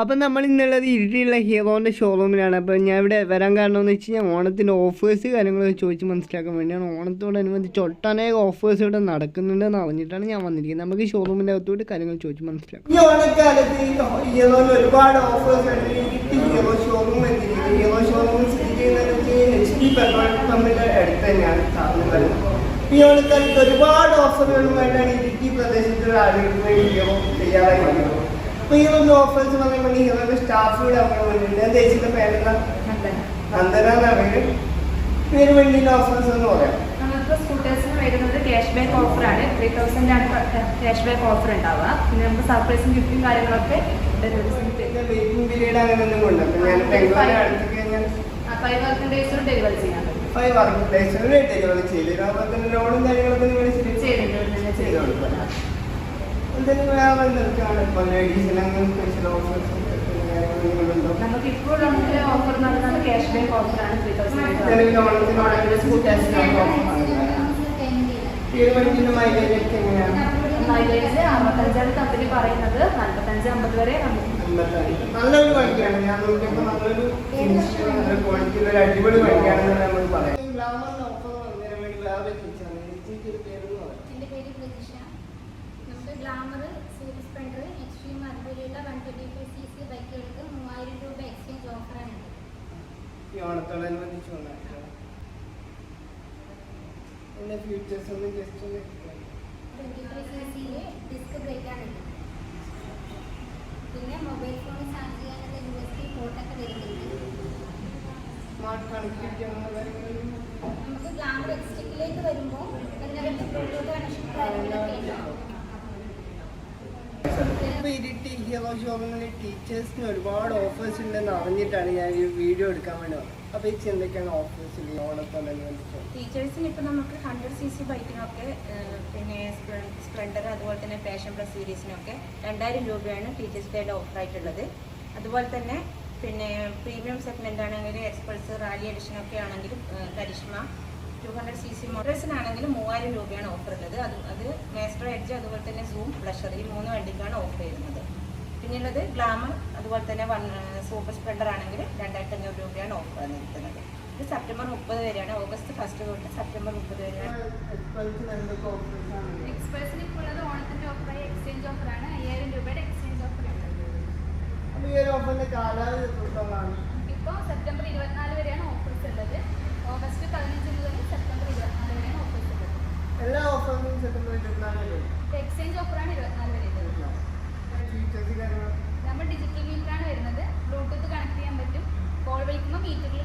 അപ്പം നമ്മൾ ഇന്നുള്ളത് ഇരിട്ടിയുള്ള ഹീറോൻ്റെ ഷോറൂമിലാണ്. അപ്പോൾ ഞാൻ ഇവിടെ വരാൻ കാരണമെന്ന് വെച്ച് കഴിഞ്ഞാൽ ഓണത്തിൻ്റെ ഓഫേഴ്സ് കാര്യങ്ങളൊക്കെ ചോദിച്ച് മനസ്സിലാക്കാൻ വേണ്ടിയാണ്. ഓണത്തോടനുബന്ധിച്ച് ഒട്ടനേകം ഓഫേഴ്സ് ഇവിടെ നടക്കുന്നുണ്ടെന്ന് അറിഞ്ഞിട്ടാണ് ഞാൻ വന്നിരിക്കുന്നത്. നമുക്ക് ഈ ഷോറൂമിൻ്റെ അകത്തോട്ട് കാര്യങ്ങൾ ചോദിച്ച് മനസ്സിലാക്കാം. ഈ ഓണക്കാലത്ത് ഹീറോയിൽ ഒരുപാട് ഓഫേഴ്സ് ഉണ്ട്. ഹീറോ ഷോറൂം എത്തിയിരിക്കുന്നത്. ഹീറോ ഷോറൂം സ്ഥിതി ചെയ്യുന്നത് HP പെട്രോൾ പമ്പിൻ്റെ അടുത്ത് തന്നെയാണ് സ്ഥാപനം. ഈ ഓണക്കാലത്ത് ഒരുപാട് ഓഫറുകളുമായിട്ടാണ് ഇടുക്കി പ്രദേശത്തുള്ള ആളുകൾക്ക് വേണ്ടി ഹീറോ തയ്യാറായി വന്നത്. അപ്പോൾ ഈ ഒരു ഓഫേഴ്സ് പറയുമ്പോൾ ഹീറോയുടെ സ്റ്റാഫുകൾ അവിടെ വേണ്ടിയിട്ട് ഞാൻ തേച്ചിട്ട് പേരെന്താ നന്ദന എന്നാണ് പേര് വേണ്ടിയിട്ട് ഓഫേഴ്സ് എന്ന് പറയാം. നമുക്ക് സ്കൂട്ടേഴ്സിന് വരുന്നത് ക്യാഷ് ബാക്ക് ഓഫറാണ്. 3000 ആണ് ക്യാഷ് ബാക്ക് ഓഫർ ഉണ്ടാവുക. പിന്നെ നമുക്ക് സർപ്രൈസും ഗിഫ്റ്റും കാര്യങ്ങളൊക്കെ വെയിറ്റിംഗ് പീരീഡ് അങ്ങനെ എന്തെങ്കിലും ഉണ്ട്. അപ്പോൾ ഞാൻ ഡെലിവറി അടുത്ത് കഴിഞ്ഞാൽ 5 വർക്കിംഗ് ഡേയ്സിൽ ഡെലിവറി ചെയ്യാൻ പറ്റും. 5 വർക്കിംഗ് ഡേയ്സിൽ ഡെലിവറി ചെയ്ത് അതുപോലെ ലോണും കാര്യങ്ങളൊക്കെ നിങ്ങൾ ചെയ്ത് കൊടുക്കുക. എന്തെങ്കിലും വേറെ എന്തൊക്കെയാണ് ഇപ്പോൾ ലേഡീസിന് അങ്ങനെ സ്പെഷ്യൽ ഓഫേഴ്സ് നമുക്ക് ഇപ്പോൾ ഓഫർ നടന്നത് ക്യാഷ് ബാക്ക് ഓഫറാണ്. 3000 മൈലേജ് ഒക്കെ എങ്ങനെയാണ്? മൈലേജ് 55 കമ്പനി പറയുന്നത്. 45-50 വരെ നല്ലൊരു വണ്ടിയാണ്. ഞാൻ നോക്കിയപ്പോൾ നല്ലൊരു ക്വാളിറ്റി ഒരു അടിപൊളി വണ്ടിയാണെന്ന് നമ്മൾ പറയാം. എൻ്റെ പേര് പ്രതീക്ഷ. നമുക്ക് ഗ്ലാമർ, സൂപ്പർ സ്പ്ലെൻഡർ, എക്സ്ട്രീം അതുപോലെയുള്ള 125cc ബൈക്കുകൾക്ക് 3000 രൂപ എക്സ്ചേഞ്ച് ഓഫറാണ്. ഈ ഓണത്തോടനുബന്ധിച്ച് വന്നിട്ടുണ്ട്. എൻ്റെ ഫ്യൂച്ചേഴ്സ് ഒന്ന് ജസ്റ്റ് 23cc ഡിസ്ക് ബ്രേക്കാണ്. പിന്നെ മൊബൈൽ ഫോൺ ചാർജ് ചെയ്യാനുള്ള USB പോർട്ടൊക്കെ വരുന്നുണ്ട്. സ്മാർട്ട് കണക്ടിവിറ്റി അങ്ങനെ കാര്യങ്ങളും നമുക്ക് ഗ്ലാമർ എക്സ്റ്റിക്കിലേക്ക് വരുമ്പോൾ എല്ലാവരും ബ്ലൂടൂത്ത് കണക്ഷൻ കാര്യങ്ങളൊക്കെ ഉണ്ടാവും. ഇപ്പോൾ ഇരിട്ടി ഹീറോ ഷോറൂമിൽ ടീച്ചേഴ്സിന് ഒരുപാട് ഓഫേഴ്സ് ഉണ്ടെന്ന് അറിഞ്ഞിട്ടാണ് ഞാൻ ഈ വീഡിയോ എടുക്കാൻ വേണ്ടി വന്നത്. അപ്പോൾ ഈ എന്തൊക്കെയാണ് ഓഫേഴ്സ് ഈ ഓണത്തോടനുബന്ധിച്ച്? ടീച്ചേഴ്സിന് ഇപ്പോൾ നമുക്ക് 100cc ബൈക്കിനൊക്കെ പിന്നെ സ്പ്ലെൻഡർ അതുപോലെ തന്നെ പാഷൻ പ്ലസ് സീരീസിനൊക്കെ 2000 രൂപയാണ് ടീച്ചേഴ്സ് ഡേയുടെ ഓഫറായിട്ടുള്ളത്. അതുപോലെ തന്നെ പിന്നെ പ്രീമിയം സെഗ്മെൻ്റ് ആണെങ്കിൽ എക്സ്പൾസ് റാലി എഡിഷനൊക്കെ ആണെങ്കിലും കരിഷ്മ 200cc മോട്ടോഴ്സിനാണെങ്കിലും 3000 രൂപയാണ് ഓഫർ ഉള്ളത്. അത് മാസ്റ്റർ എഡ്ജ് അതുപോലെ തന്നെ സൂം പ്ലഷർ ഈ 3 വണ്ടിക്കാണ് ഓഫർ ചെയ്യുന്നത്. പിന്നെയുള്ളത് ഗ്ലാമർ അതുപോലെ തന്നെ സൂപ്പർ സ്പ്ലെൻഡർ ആണെങ്കിൽ 2500 രൂപയാണ് ഓഫർ നിൽക്കുന്നത്. ഇത് സെപ്റ്റംബർ 30 വരെയാണ്. ഓഗസ്റ്റ് 1 തൊട്ട് സെപ്റ്റംബർ 30 വരെയാണ്. എക്സ്പ്രസിന് ഇപ്പോൾ ഉള്ളത് ഓണത്തിൻ്റെ ഓഫറായി എക്സ്ചേഞ്ച് ഓഫറാണ്. 5000 രൂപയുടെ എക്സ്ചേഞ്ച് ഓഫർ ഉണ്ട്. അപ്പോൾ ഈ ഒരു ഓഫറിൻ്റെ കാലാവധി എത്രത്തോളമാണ്? ഇപ്പോൾ സെപ്റ്റംബർ 24 വരെയാണ് ഓഫേഴ്സ് ഉള്ളത്. ഓഗസ്റ്റ് 15 മുതൽ സെപ്റ്റംബർ 24 വരെയാണ് ഓഫേഴ്സ് ഉള്ളത്. എല്ലാ ഓഫറിനും സെപ്റ്റംബർ 24 വരെ. എക്സ്ചേഞ്ച് ഓഫറാണ് 24 വരെ ഉള്ളത്. ഫീച്ചേഴ്സ് കാര്യങ്ങൾ നമ്മൾ ഡിജിറ്റൽ മീറ്ററാണ് വരുന്നത്. ബ്ലൂടൂത്ത് കണക്ട് ചെയ്യാൻ പറ്റും. കോൾ വിളിക്കുമ്പോൾ മീറ്ററിൽ